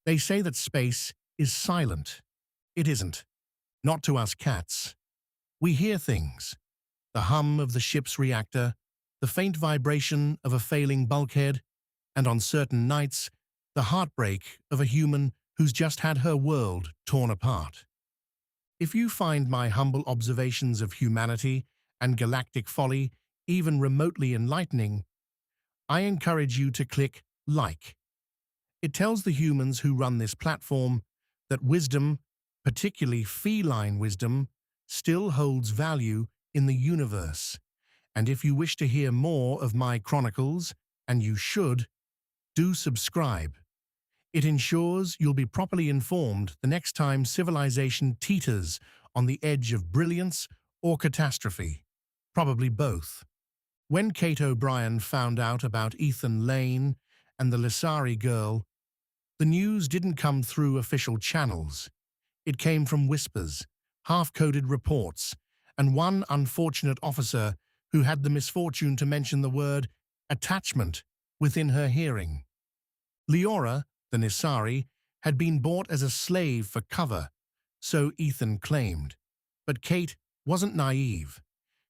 They say that space is silent. It isn't. Not to us cats. We hear things. The hum of the ship's reactor, the faint vibration of a failing bulkhead, and on certain nights, the heartbreak of a human who's just had her world torn apart. If you find my humble observations of humanity and galactic folly even remotely enlightening, I encourage you to click like. It tells the humans who run this platform that wisdom, particularly feline wisdom, still holds value in the universe. And if you wish to hear more of my chronicles, and you should, do subscribe. It ensures you'll be properly informed the next time civilization teeters on the edge of brilliance or catastrophe. Probably both. When Kate O'Brien found out about Ethan Lane and the Lissari girl, the news didn't come through official channels. It came from whispers, half-coded reports, and one unfortunate officer who had the misfortune to mention the word attachment within her hearing. Leora, the Lissari, had been bought as a slave for cover, so Ethan claimed. But Kate wasn't naive.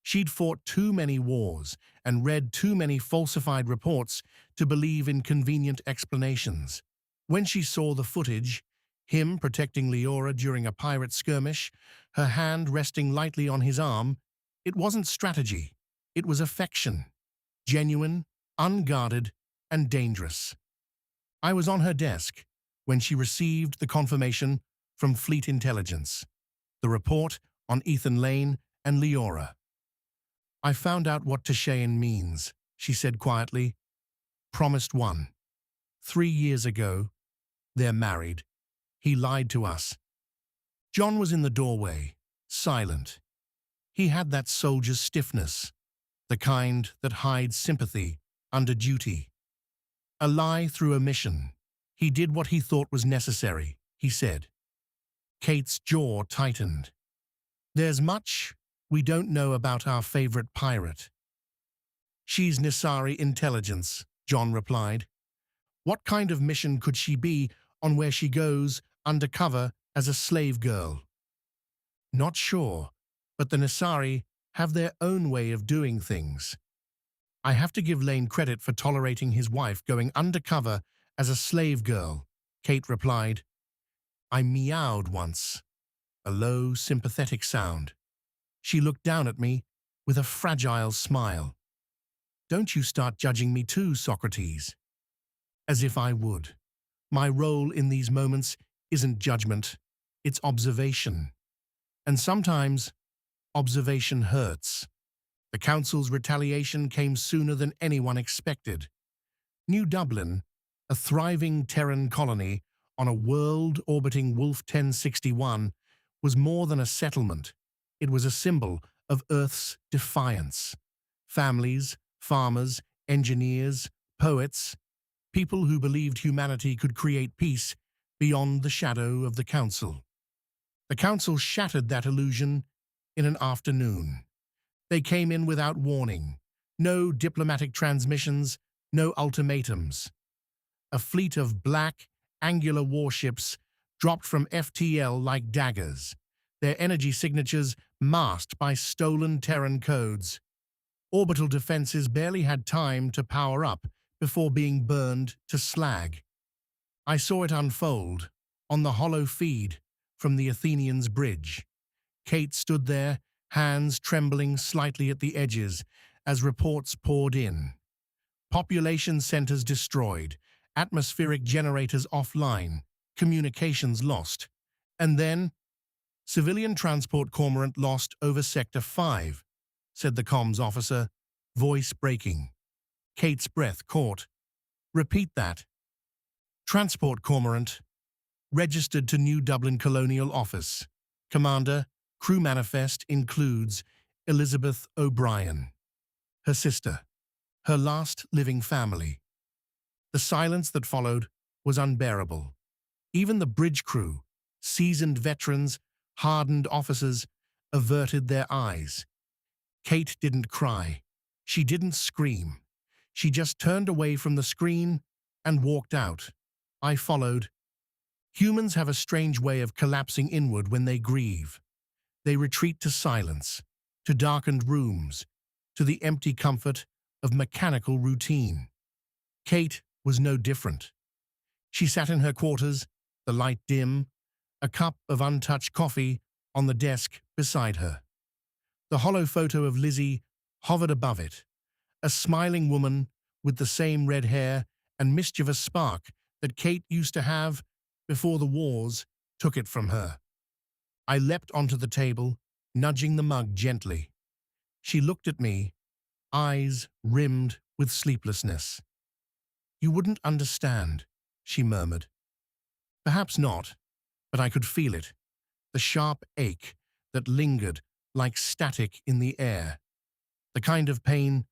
She'd fought too many wars and read too many falsified reports to believe in convenient explanations. When she saw the footage, him protecting Leora during a pirate skirmish, her hand resting lightly on his arm, it wasn't strategy, it was affection. Genuine, unguarded, and dangerous. I was on her desk when she received the confirmation from Fleet Intelligence, the report on Ethan Lane and Leora. I found out what Tashayan means, she said quietly. Promised one. 3 years ago, they're married. He lied to us. John was in the doorway, silent. He had that soldier's stiffness, the kind that hides sympathy under duty. A lie through omission. He did what he thought was necessary, he said. Kate's jaw tightened. There's much we don't know about our favorite pirate. She's Lissari intelligence, John replied. What kind of mission could she be on where she goes undercover as a slave girl? Not sure, but the Lissari have their own way of doing things. I have to give Lane credit for tolerating his wife going undercover as a slave girl, Kate replied. I meowed once, a low, sympathetic sound. She looked down at me with a fragile smile. Don't you start judging me too, Socrates. As if I would. My role in these moments isn't judgment, it's observation. And sometimes, observation hurts. The Council's retaliation came sooner than anyone expected. New Dublin, a thriving Terran colony on a world orbiting Wolf 1061, was more than a settlement. It was a symbol of Earth's defiance. Families, farmers, engineers, poets, people who believed humanity could create peace beyond the shadow of the Council. The Council shattered that illusion in an afternoon. They came in without warning. No diplomatic transmissions, no ultimatums. A fleet of black, angular warships dropped from FTL like daggers, their energy signatures masked by stolen Terran codes. Orbital defenses barely had time to power up before being burned to slag. I saw it unfold on the hollow feed from the Athenians' bridge. Kate stood there, hands trembling slightly at the edges as reports poured in. Population centers destroyed, atmospheric generators offline, communications lost. And then, civilian transport cormorant lost over Sector 5, said the comms officer, voice breaking. Kate's breath caught. Repeat that. Transport cormorant, registered to New Dublin Colonial Office. Commander, crew manifest includes Elizabeth O'Brien, her sister, her last living family. The silence that followed was unbearable. Even the bridge crew, seasoned veterans, hardened officers, averted their eyes. Kate didn't cry. She didn't scream. She just turned away from the screen and walked out. I followed. Humans have a strange way of collapsing inward when they grieve. They retreat to silence, to darkened rooms, to the empty comfort of mechanical routine. Kate was no different. She sat in her quarters, the light dim, a cup of untouched coffee on the desk beside her. The hollow photo of Lizzie hovered above it, a smiling woman with the same red hair and mischievous spark that Kate used to have before the wars took it from her. I leapt onto the table, nudging the mug gently. She looked at me, eyes rimmed with sleeplessness. "You wouldn't understand," she murmured. Perhaps not, but I could feel it, the sharp ache that lingered like static in the air, the kind of pain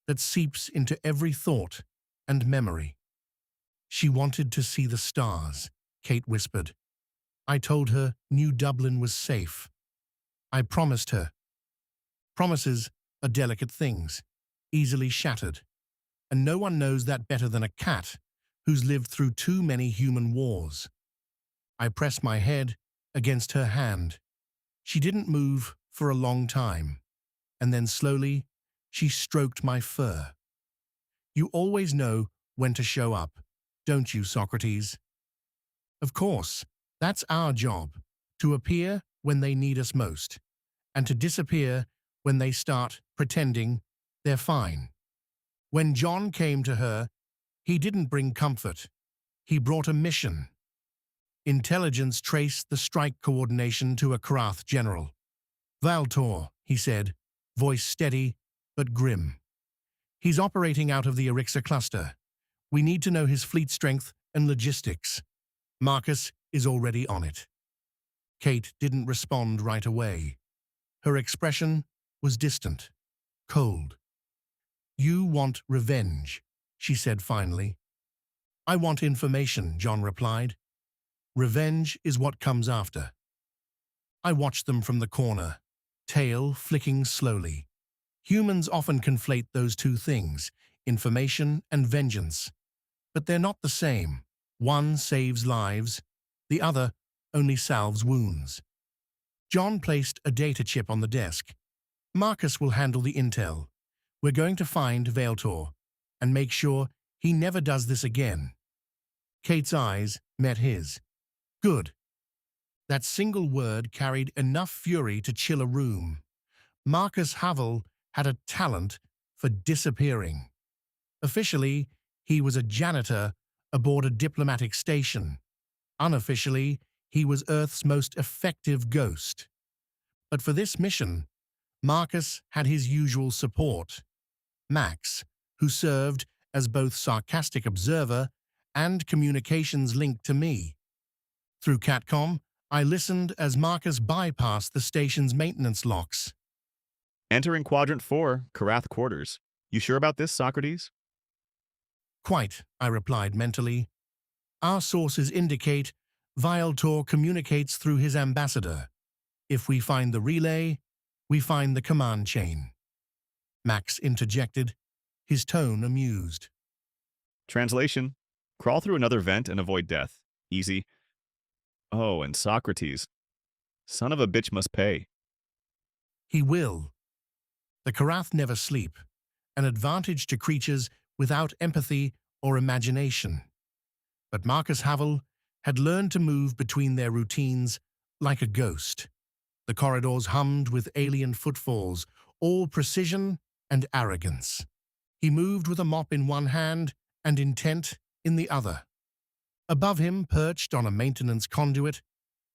that seeps into every thought and memory. "She wanted to see the stars," Kate whispered. "I told her New Dublin was safe. I promised her." Promises are delicate things, easily shattered, and no one knows that better than a cat who's lived through too many human wars. I pressed my head against her hand. She didn't move for a long time, and then slowly she stroked my fur. "You always know when to show up, don't you, Socrates?" "Of course, that's our job, to appear when they need us most, and to disappear when they start pretending they're fine." When John came to her, he didn't bring comfort. He brought a mission. Intelligence traced the strike coordination to a Karath general. "Valtor," he said, voice steady but grim. "He's operating out of the Arixa cluster. We need to know his fleet strength and logistics. Marcus is already on it." Kate didn't respond right away. Her expression was distant, cold. "You want revenge," she said finally. "I want information," John replied. "Revenge is what comes after." I watched them from the corner, tail flicking slowly. Humans often conflate those two things, information and vengeance. But they're not the same. One saves lives, the other only salves wounds. John placed a data chip on the desk. "Marcus will handle the intel. We're going to find Vailtor and make sure he never does this again." Kate's eyes met his. Good. That single word carried enough fury to chill a room. Marcus Havel had a talent for disappearing. Officially, he was a janitor aboard a diplomatic station. Unofficially, he was Earth's most effective ghost. But for this mission, Marcus had his usual support. Max, who served as both sarcastic observer and communications link to me. Through Catcom, I listened as Marcus bypassed the station's maintenance locks. Entering Quadrant 4, Karath Quarters. You sure about this, Socrates? "Quite," I replied mentally. "Our sources indicate Vialtor communicates through his ambassador. If we find the relay, we find the command chain." Max interjected, his tone amused. Translation: crawl through another vent and avoid death. Easy. Oh, and Socrates. Son of a bitch must pay. "He will." The Karath never sleep, an advantage to creatures without empathy or imagination. But Marcus Havel had learned to move between their routines like a ghost. The corridors hummed with alien footfalls, all precision and arrogance. He moved with a mop in one hand and intent in the other. Above him, perched on a maintenance conduit,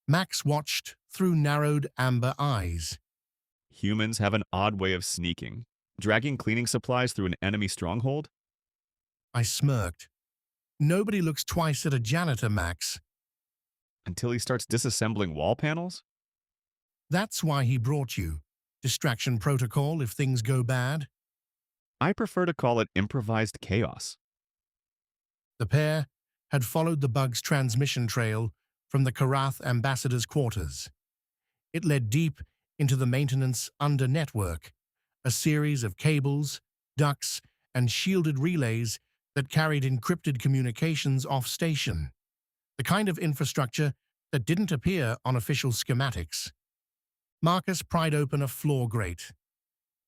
Max watched through narrowed amber eyes. Humans have an odd way of sneaking. Dragging cleaning supplies through an enemy stronghold? I smirked. "Nobody looks twice at a janitor, Max." Until he starts disassembling wall panels? "That's why he brought you. Distraction protocol if things go bad." I prefer to call it improvised chaos. The pair had followed the bug's transmission trail from the Karath ambassador's quarters. It led deep into the maintenance under network, a series of cables, ducts, and shielded relays that carried encrypted communications off-station. the kind of infrastructure that didn't appear on official schematics. Marcus pried open a floor grate.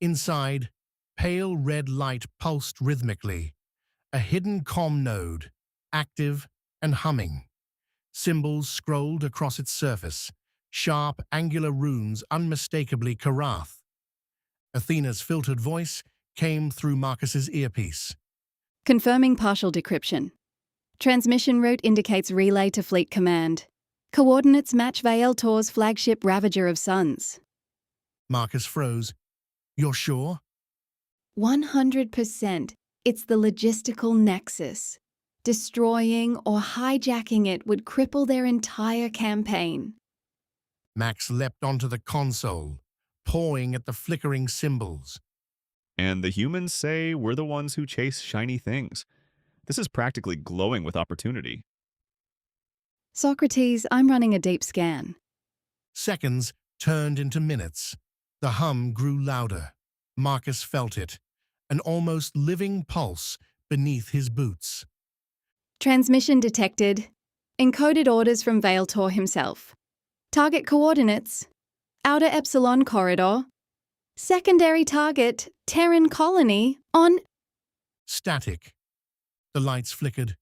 Inside, pale red light pulsed rhythmically, a hidden comm node, active and humming. Symbols scrolled across its surface, sharp, angular runes unmistakably Karath. Athena's filtered voice came through Marcus's earpiece. Confirming partial decryption. Transmission route indicates relay to Fleet Command. Coordinates match Vaeltor's flagship Ravager of Suns. Marcus froze. You're sure? 100%. It's the logistical nexus. Destroying or hijacking it would cripple their entire campaign. Max leapt onto the console, pawing at the flickering symbols. And the humans say we're the ones who chase shiny things. This is practically glowing with opportunity. Socrates, I'm running a deep scan. Seconds turned into minutes. The hum grew louder. Marcus felt it, an almost living pulse beneath his boots. Transmission detected. Encoded orders from Vaeltor himself. Target coordinates. Outer Epsilon corridor. Secondary target, Terran colony, on... Static. The lights flickered.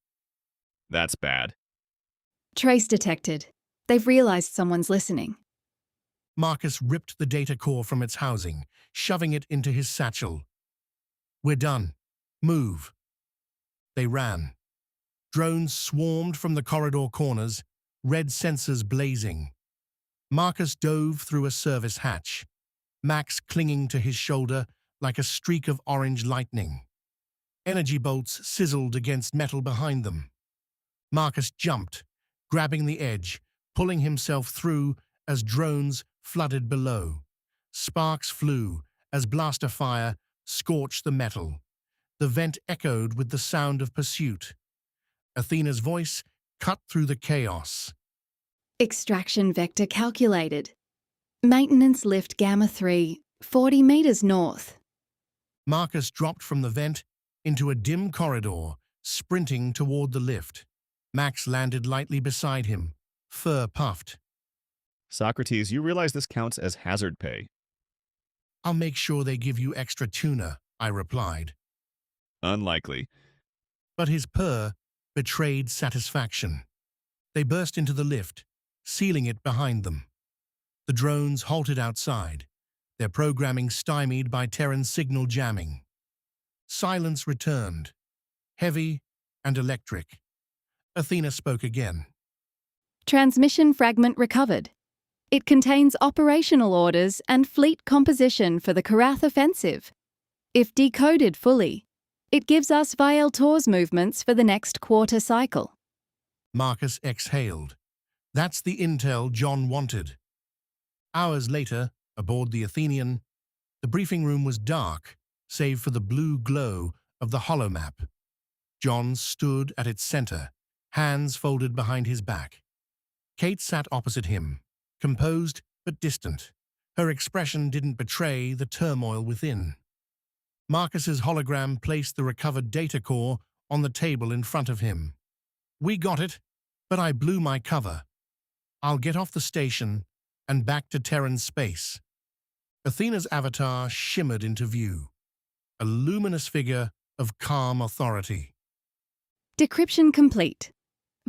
That's bad. Trace detected. They've realized someone's listening. Marcus ripped the data core from its housing, shoving it into his satchel. We're done. Move. They ran. Drones swarmed from the corridor corners, red sensors blazing. Marcus dove through a service hatch, Max clinging to his shoulder like a streak of orange lightning. Energy bolts sizzled against metal behind them. Marcus jumped, grabbing the edge, pulling himself through as drones flooded below. Sparks flew as blaster fire scorched the metal. The vent echoed with the sound of pursuit. Athena's voice cut through the chaos. Extraction vector calculated. Maintenance lift Gamma 3, 40 meters north. Marcus dropped from the vent into a dim corridor, sprinting toward the lift. Max landed lightly beside him, fur puffed. Socrates, you realize this counts as hazard pay. I'll make sure they give you extra tuna, I replied. Unlikely. But his purr betrayed satisfaction. They burst into the lift, sealing it behind them. The drones halted outside, their programming stymied by Terran signal jamming. Silence returned, heavy and electric. Athena spoke again. Transmission fragment recovered. It contains operational orders and fleet composition for the Karath offensive. If decoded fully, it gives us Vaeltor's movements for the next quarter cycle. Marcus exhaled. That's the intel John wanted. Hours later, aboard the Athenian, the briefing room was dark, save for the blue glow of the holomap. John stood at its center, hands folded behind his back. Kate sat opposite him, composed but distant. Her expression didn't betray the turmoil within. Marcus's hologram placed the recovered data core on the table in front of him. We got it, but I blew my cover. I'll get off the station and back to Terran space. Athena's avatar shimmered into view, a luminous figure of calm authority. Decryption complete.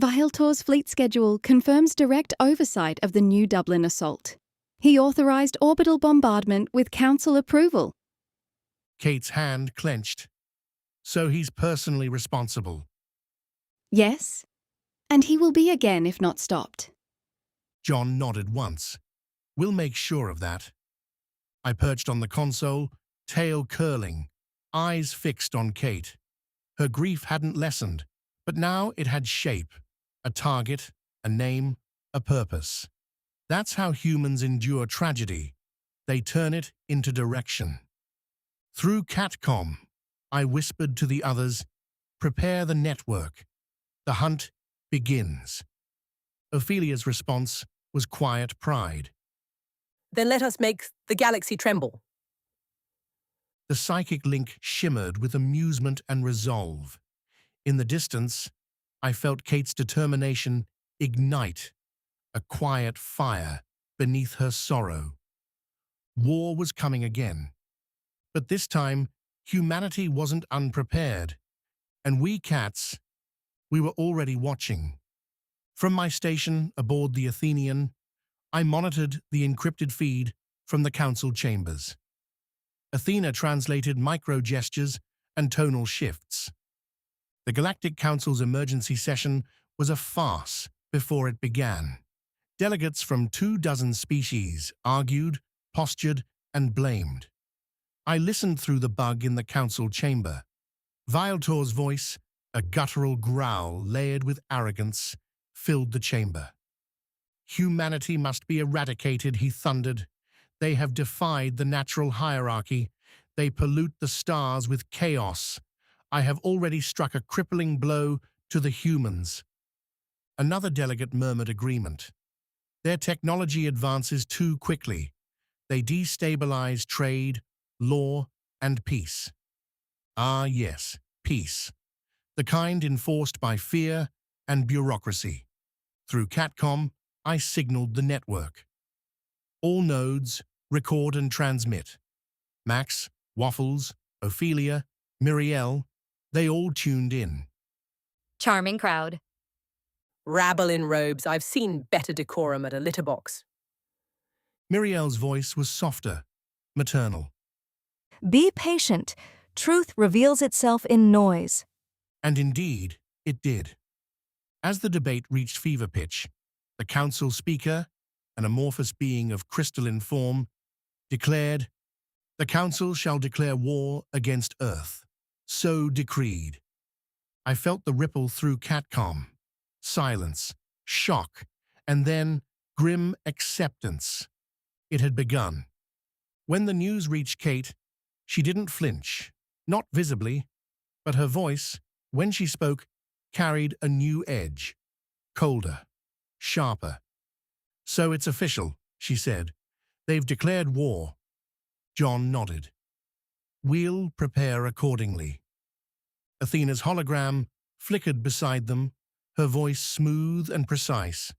Vaeltor's fleet schedule confirms direct oversight of the new Dublin assault. He authorized orbital bombardment with council approval. Kate's hand clenched. So he's personally responsible. Yes, and he will be again if not stopped. John nodded once. We'll make sure of that. I perched on the console, tail curling, eyes fixed on Kate. Her grief hadn't lessened, but now it had shape, a target, a name, a purpose. That's how humans endure tragedy. They turn it into direction. Through Catcom, I whispered to the others, prepare the network. The hunt begins. Ophelia's response was quiet pride. Then let us make the galaxy tremble. The psychic link shimmered with amusement and resolve. In the distance, I felt Kate's determination ignite, a quiet fire beneath her sorrow. War was coming again. But this time, humanity wasn't unprepared, and we cats, we were already watching. From my station aboard the Athenian, I monitored the encrypted feed from the council chambers. Athena translated micro-gestures and tonal shifts. The Galactic Council's emergency session was a farce before it began. Delegates from 24 species argued, postured, and blamed. I listened through the bug in the council chamber. Vialtor's voice, a guttural growl layered with arrogance, filled the chamber. Humanity must be eradicated, he thundered. They have defied the natural hierarchy. They pollute the stars with chaos. I have already struck a crippling blow to the humans. Another delegate murmured agreement. Their technology advances too quickly. They destabilize trade, law, and peace. Ah, yes, peace. The kind enforced by fear and bureaucracy. Through Catcom, I signaled the network. All nodes record and transmit. Max, Waffles, Ophelia, Mirielle, they all tuned in. Charming crowd. Rabble in robes. I've seen better decorum at a litter box. Mirielle's voice was softer, maternal. Be patient. Truth reveals itself in noise. And indeed, it did. As the debate reached fever pitch, the council speaker, an amorphous being of crystalline form, declared, "The council shall declare war against Earth." So decreed. I felt the ripple through Catcom. Silence, shock, and then grim acceptance. It had begun. When the news reached Kate, she didn't flinch, not visibly, but her voice, when she spoke, carried a new edge, colder, sharper. "So it's official," she said. "They've declared war." John nodded. "We'll prepare accordingly." Athena's hologram flickered beside them, her voice smooth and precise.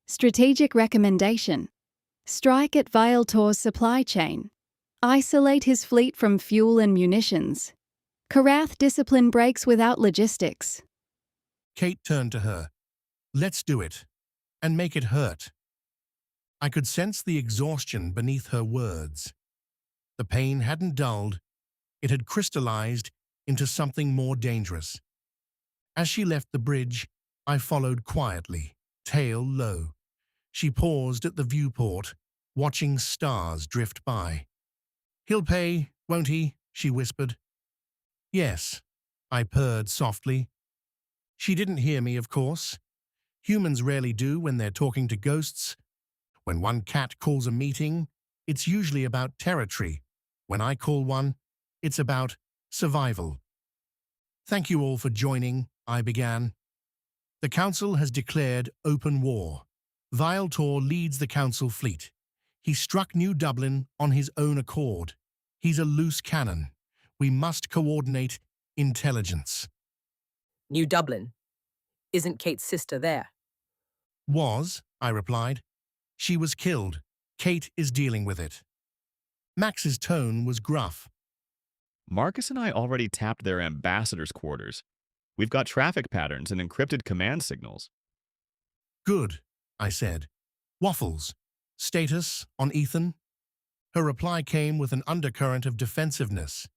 Strategic recommendation. Strike at Vialtor's supply chain. Isolate his fleet from fuel and munitions. Karath discipline breaks without logistics. Kate turned to her. "Let's do it, and make it hurt." I could sense the exhaustion beneath her words. The pain hadn't dulled, it had crystallized into something more dangerous. As she left the bridge, I followed quietly, tail low. She paused at the viewport, watching stars drift by. "He'll pay, won't he?" she whispered. "Yes," I purred softly. She didn't hear me, of course. Humans rarely do when they're talking to ghosts. When one cat calls a meeting, it's usually about territory. When I call one, it's about survival. "Thank you all for joining," I began. "The Council has declared open war. Vialtor leads the Council fleet. He struck New Dublin on his own accord. He's a loose cannon. We must coordinate intelligence." New Dublin. Isn't Kate's sister there? "Was," I replied. "She was killed. Kate is dealing with it." Max's tone was gruff. Marcus and I already tapped their ambassador's quarters. We've got traffic patterns and encrypted command signals. "Good," I said. "Waffles, status on Ethan?" Her reply came with an undercurrent of defensiveness.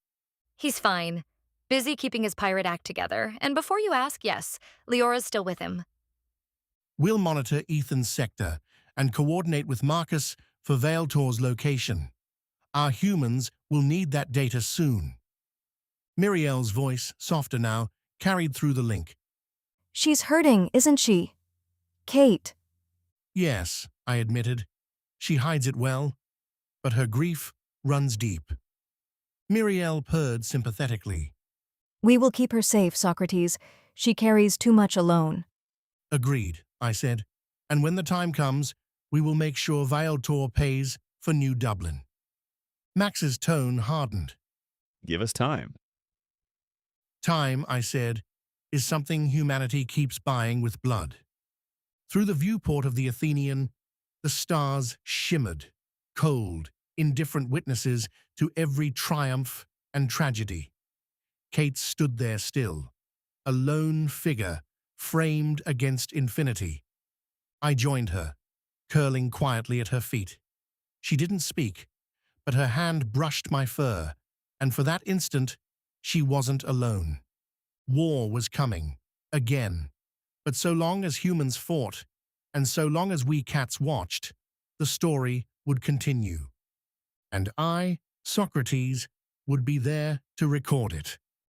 He's fine. Busy keeping his pirate act together. And before you ask, yes, Leora's still with him. "We'll monitor Ethan's sector and coordinate with Marcus for Vialtor's location. Our humans will need that data soon." Mirielle's voice, softer now, carried through the link. She's hurting, isn't she? Kate. "Yes," I admitted. "She hides it well, but her grief runs deep." Mirielle purred sympathetically. We will keep her safe, Socrates. She carries too much alone. "Agreed," I said. "And when the time comes, we will make sure Vialtor pays for New Dublin." Max's tone hardened. Give us time. "Time," I said, "is something humanity keeps buying with blood." Through the viewport of the Athenian, the stars shimmered, cold, indifferent witnesses to every triumph and tragedy. Kate stood there still, a lone figure framed against infinity. I joined her, curling quietly at her feet. She didn't speak, but her hand brushed my fur, and for that instant, she wasn't alone. War was coming, again. But so long as humans fought, and so long as we cats watched, the story would continue. And I, Socrates, would be there to record it.